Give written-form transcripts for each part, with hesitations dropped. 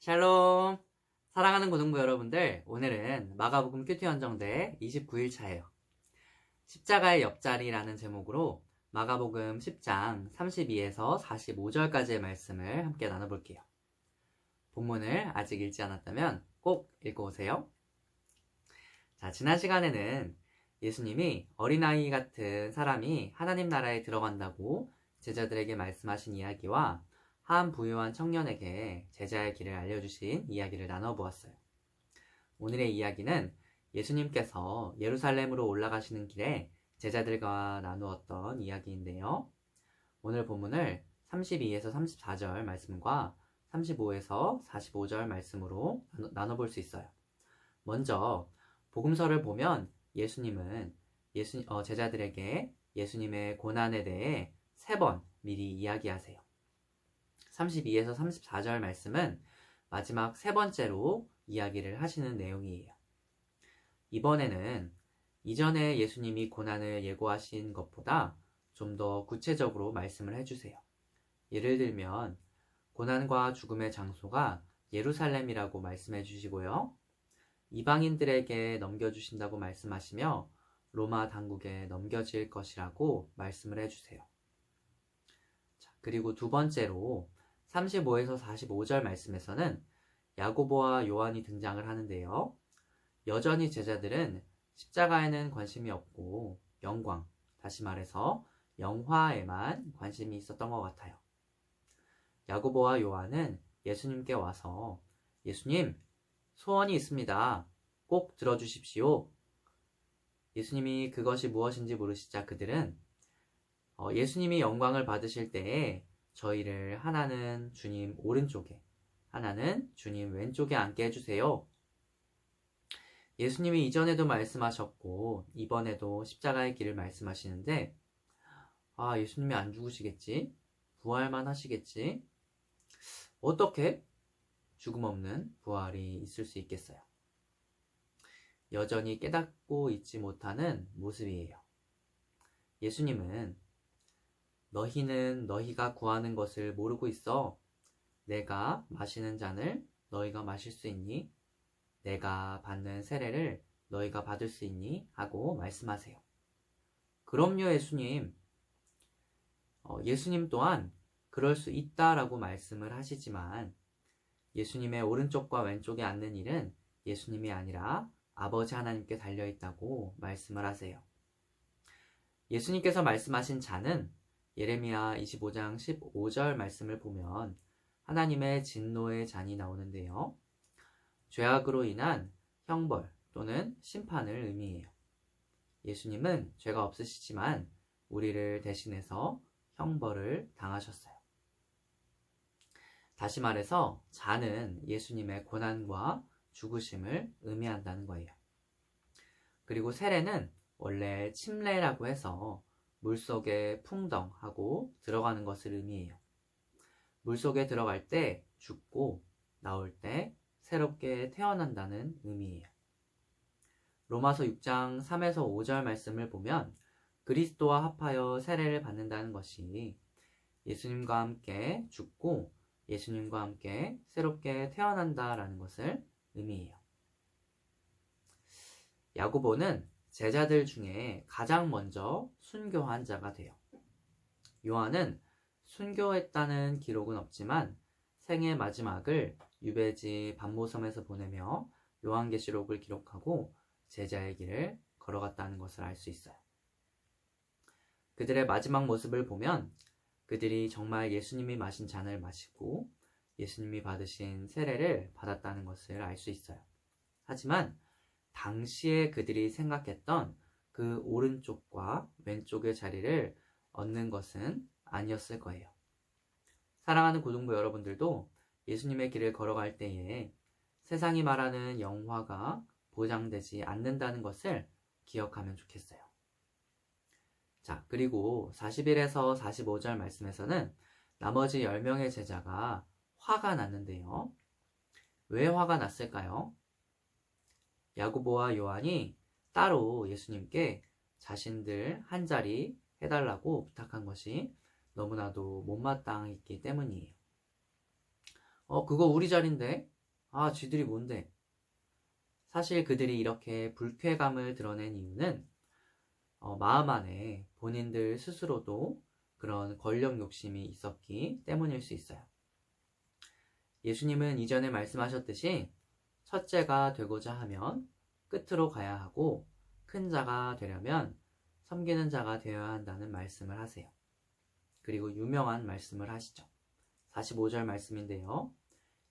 샬롬! 사랑하는 고등부 여러분들, 오늘은 마가복음 큐티 헌정대 29일 차예요. 십자가의 옆자리라는 제목으로 마가복음 10장 32에서 45절까지의 말씀을 함께 나눠볼게요. 본문을 아직 읽지 않았다면 꼭 읽어오세요. 자, 지난 시간에는 예수님이 어린아이 같은 사람이 하나님 나라에 들어간다고 제자들에게 말씀하신 이야기와 한 부유한 청년에게 제자의 길을 알려주신 이야기를 나눠보았어요. 오늘의 이야기는 예수님께서 예루살렘으로 올라가시는 길에 제자들과 나누었던 이야기인데요. 오늘 본문을 32에서 34절 말씀과 35에서 45절 말씀으로 나눠볼 수 있어요. 먼저 복음서를 보면 예수님은 제자들에게 예수님의 고난에 대해 3번 미리 이야기하세요. 32에서 34절 말씀은 마지막 3번째로 이야기를 하시는 내용이에요. 이번에는 이전에 예수님이 고난을 예고하신 것보다 좀 더 구체적으로 말씀을 해주세요. 예를 들면 고난과 죽음의 장소가 예루살렘이라고 말씀해 주시고요. 이방인들에게 넘겨주신다고 말씀하시며 로마 당국에 넘겨질 것이라고 말씀을 해주세요. 그리고 두 번째로 35에서 45절 말씀에서는 야고보와 요한이 등장을 하는데요. 여전히 제자들은 십자가에는 관심이 없고 영광, 다시 말해서 영화에만 관심이 있었던 것 같아요. 야고보와 요한은 예수님께 와서 예수님, 소원이 있습니다. 꼭 들어주십시오. 예수님이 그것이 무엇인지 물으시자 그들은 예수님이 영광을 받으실 때에 저희를 하나는 주님 오른쪽에, 하나는 주님 왼쪽에 앉게 해주세요. 예수님이 이전에도 말씀하셨고 이번에도 십자가의 길을 말씀하시는데 예수님이 안 죽으시겠지? 부활만 하시겠지? 어떻게 죽음 없는 부활이 있을 수 있겠어요? 여전히 깨닫고 있지 못하는 모습이에요. 예수님은 너희는 너희가 구하는 것을 모르고 있어. 내가 마시는 잔을 너희가 마실 수 있니? 내가 받는 세례를 너희가 받을 수 있니? 하고 말씀하세요. 그럼요, 예수님. 예수님 또한 그럴 수 있다라고 말씀을 하시지만 예수님의 오른쪽과 왼쪽에 앉는 일은 예수님이 아니라 아버지 하나님께 달려있다고 말씀을 하세요. 예수님께서 말씀하신 잔은 예레미야 25장 15절 말씀을 보면 하나님의 진노의 잔이 나오는데요. 죄악으로 인한 형벌 또는 심판을 의미해요. 예수님은 죄가 없으시지만 우리를 대신해서 형벌을 당하셨어요. 다시 말해서 잔은 예수님의 고난과 죽으심을 의미한다는 거예요. 그리고 세례는 원래 침례라고 해서 물속에 풍덩하고 들어가는 것을 의미해요. 물속에 들어갈 때 죽고 나올 때 새롭게 태어난다는 의미예요. 로마서 6장 3에서 5절 말씀을 보면 그리스도와 합하여 세례를 받는다는 것이 예수님과 함께 죽고 예수님과 함께 새롭게 태어난다라는 것을 의미해요. 야고보는 제자들 중에 가장 먼저 순교한 자가 돼요. 요한은 순교했다는 기록은 없지만 생의 마지막을 유배지 반모섬에서 보내며 요한계시록을 기록하고 제자의 길을 걸어갔다는 것을 알 수 있어요. 그들의 마지막 모습을 보면 그들이 정말 예수님이 마신 잔을 마시고 예수님이 받으신 세례를 받았다는 것을 알 수 있어요. 하지만 당시에 그들이 생각했던 그 오른쪽과 왼쪽의 자리를 얻는 것은 아니었을 거예요. 사랑하는 고등부 여러분들도 예수님의 길을 걸어갈 때에 세상이 말하는 영화가 보장되지 않는다는 것을 기억하면 좋겠어요. 자, 그리고 41에서 45절 말씀에서는 나머지 10명의 제자가 화가 났는데요. 왜 화가 났을까요? 야고보와 요한이 따로 예수님께 자신들 한 자리 해달라고 부탁한 것이 너무나도 못마땅했기 때문이에요. 그거 우리 자리인데 아, 쥐들이 뭔데? 사실 그들이 이렇게 불쾌감을 드러낸 이유는 마음 안에 본인들 스스로도 그런 권력 욕심이 있었기 때문일 수 있어요. 예수님은 이전에 말씀하셨듯이 첫째가 되고자 하면 끝으로 가야 하고 큰 자가 되려면 섬기는 자가 되어야 한다는 말씀을 하세요. 그리고 유명한 말씀을 하시죠. 45절 말씀인데요.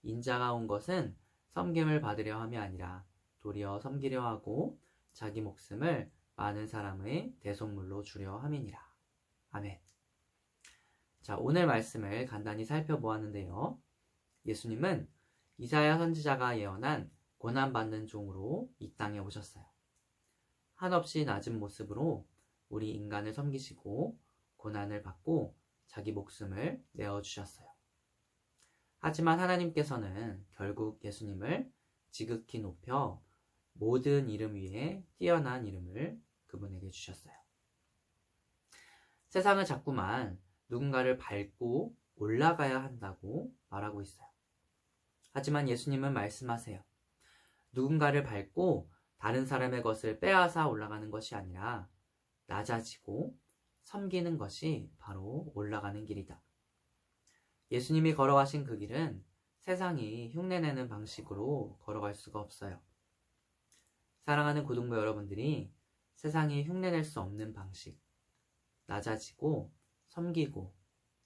인자가 온 것은 섬김을 받으려 함이 아니라 도리어 섬기려 하고 자기 목숨을 많은 사람의 대속물로 주려 함이니라. 아멘. 자, 오늘 말씀을 간단히 살펴보았는데요. 예수님은 이사야 선지자가 예언한 고난받는 종으로 이 땅에 오셨어요. 한없이 낮은 모습으로 우리 인간을 섬기시고 고난을 받고 자기 목숨을 내어주셨어요. 하지만 하나님께서는 결국 예수님을 지극히 높여 모든 이름 위에 뛰어난 이름을 그분에게 주셨어요. 세상은 자꾸만 누군가를 밟고 올라가야 한다고 말하고 있어요. 하지만 예수님은 말씀하세요. 누군가를 밟고 다른 사람의 것을 빼앗아 올라가는 것이 아니라 낮아지고 섬기는 것이 바로 올라가는 길이다. 예수님이 걸어가신 그 길은 세상이 흉내내는 방식으로 걸어갈 수가 없어요. 사랑하는 고등부 여러분들이 세상이 흉내낼 수 없는 방식, 낮아지고 섬기고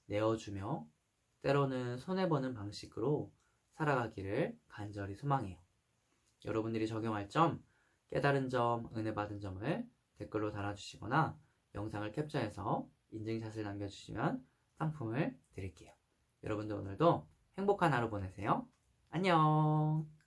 내어주며 때로는 손해보는 방식으로 살아가기를 간절히 소망해요. 여러분들이 적용할 점, 깨달은 점, 은혜 받은 점을 댓글로 달아주시거나 영상을 캡처해서 인증샷을 남겨주시면 상품을 드릴게요. 여러분들 오늘도 행복한 하루 보내세요. 안녕.